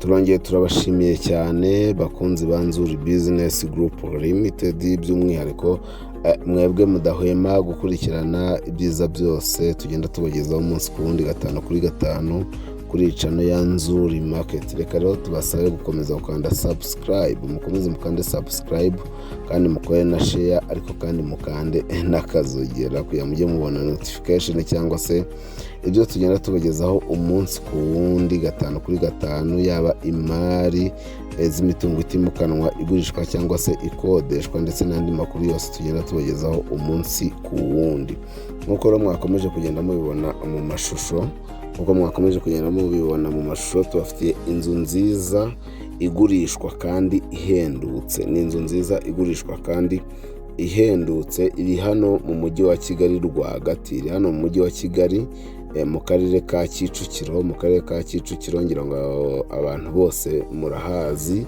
turongeye turabashimiye cyane bakunzi ba NZU Business Group Limited, by'umwihariko mwebwe mudahwema gukurikirana ibyiza byose tugenda tubagezaho umunsi ku wundi, gatanu kuri gatanu kuri channel ya NZU Market. Reka rero tubasabe gukomeza gukanda subscribe, mukomeze mukande subscribe kandi mukore na share, ariko kandi mukande n'akazogera kugira mujye mubona notification cyangwa se ibyo tugenda tubagezaho umunsi ku wundi, gatanu kuri gatanu, yaba imari z'imitungo itimukanwa igurishwa cyangwa se ikodeshwa, ndetse n'andi makuru yose tugenda tubagezaho umunsi ku wundi. Nkuko rero mwakomeje kugenda mubibona mu mashusho, tubafitiye inzu nziza igurishwa kandi ihendutse. Ni inzu nziza igurishwa kandi ihendutse, iri hano mu mujyi wa Kigali rwagati, iri hano mu mujyi wa Kigali mu karere ka Kicukiro, ngira ngo abantu bose murahazi,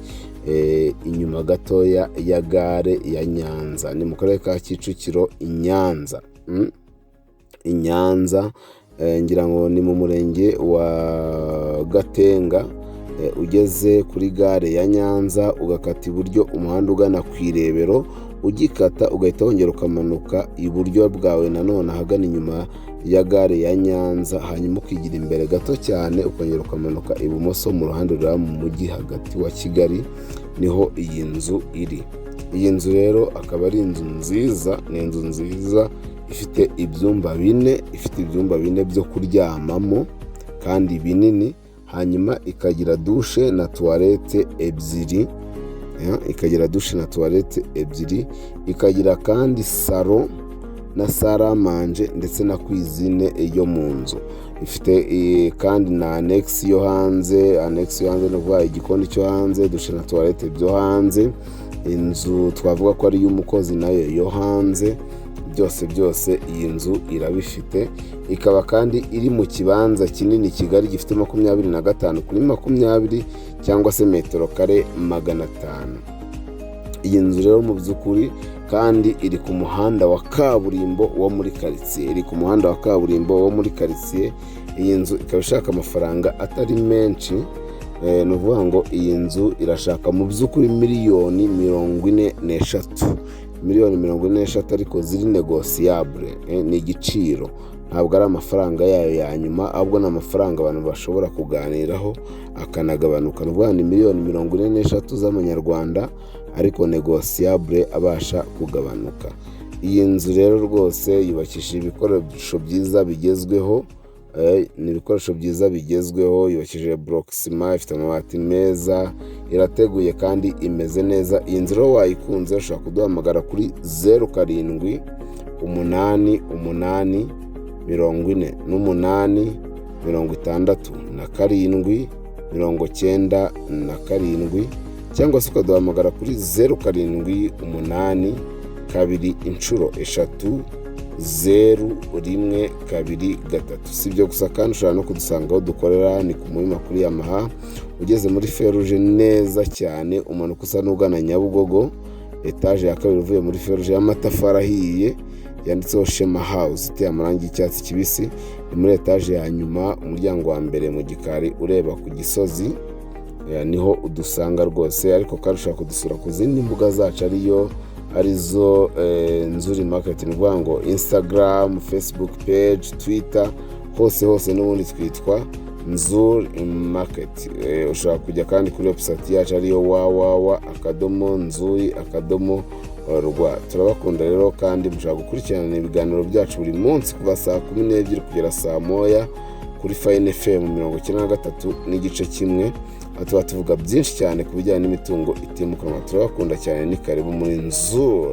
inyuma gatoya ya gare ya Nyanza. Ni mu karere ka Kicukiro i Nyanza, ngira ngo ni mu murenge wa Gatenga. Ugeze kuri gare ya Nyanza ugakata iburyo, umuhanda ugana ku Irebero, ugikata ugahita wongera ukamanuka iburyo bwawe nanone ahagana inyuma ya gare ya Nyanza, hanyuma ukigira imbere gato cyane ukongera ukamanuka ibumoso mu ruhande rwa mu mujyi hagati wa Kigali, niho iyi nzu iri. Iyi nzu rero akaba ari inzu nziza, ni inzu nziza ifite ibyumba bine byo kuryamamo kandi binini, hanyuma ikagira dushe na toilette ebyiri, ikagira kandi salo na saramanje ndetse na cuisine yo mu nzu. Ifite kandi na annex yo hanze, no kuvuga igikoni cyo hanze, dushe na toilette byo hanze. Inzu twavuga ko ari y'umukozi nayo yo hanze. Byose iyi nzu irabifite, ikaba kandi iri mu kibanza kinini Kigali gifite 25 kuri 20 cyangwa se metero kare 500. Iyi nzu rero mu by'ukuri kandi iri ku muhanda wa kaburimbo wo muri quartier, iyi nzu ikaba ishaka amafaranga atari menshi, no kuvuga ngo iyi nzu irashaka mu by'ukuri miliyoni 44, ariko ziri negotiable. Ni igiciro, ntabwo ari amafaranga yayo ya nyuma, ahubwo ni amafaranga abantu bashobora kuganiraho akanagabanuka. N'ubwo ni miliyoni 44 z'amanyarwanda, ariko negotiable abasha kugabanuka. Iyi nzu rero rwose yubakishije ibikoresho byiza bigezweho, yubakishije block ciment, ifite amabati meza, irateguye kandi imeze neza. Iyi nzu rero wayikunze ushobora kuduhamagara kuri 0788 48 67 97, cyangwa se ukaduhamagara kuri 0788 2 inshuro 3 0123. Si ibyo gusa kandi ushobora no kudusanga aho dukorera, ni ku Muhima kuri Yamaha, ugeze muri Feruje neza cyane, umanuka usa n'ugana Nyabugogo, etaje ya kabiri uvuye muri Feruje y'amatafari ahiye yanditseho Shema House, iteye amarangi y'icyatsi kibisi. Ni muri etaje ya nyuma, umuryango wa mbere mu gikari ureba ku Gisozi, niho udusanga rwose. Ariko kandi ushobora kudusura ku zindi mbuga zacu arizo NZU Market, ni ukuvuga ngo Instagram, Facebook page, Twitter, hose n'ubundi twitwa NZU Market. Ushobora kujya kandi kuri website yacu ariyo www.nzui.rw. Turabakunda rero, kandi mushobora gukurikirana ibiganiro byacu buri munsi kuva saa 12 kugera saa 1 kuri Fine FM 93.1. Tuba tuvuga byinshi cyane ku bijyanye n'imitungo itimukanwa. Turabakunda cyane, ni karibu muri NZU.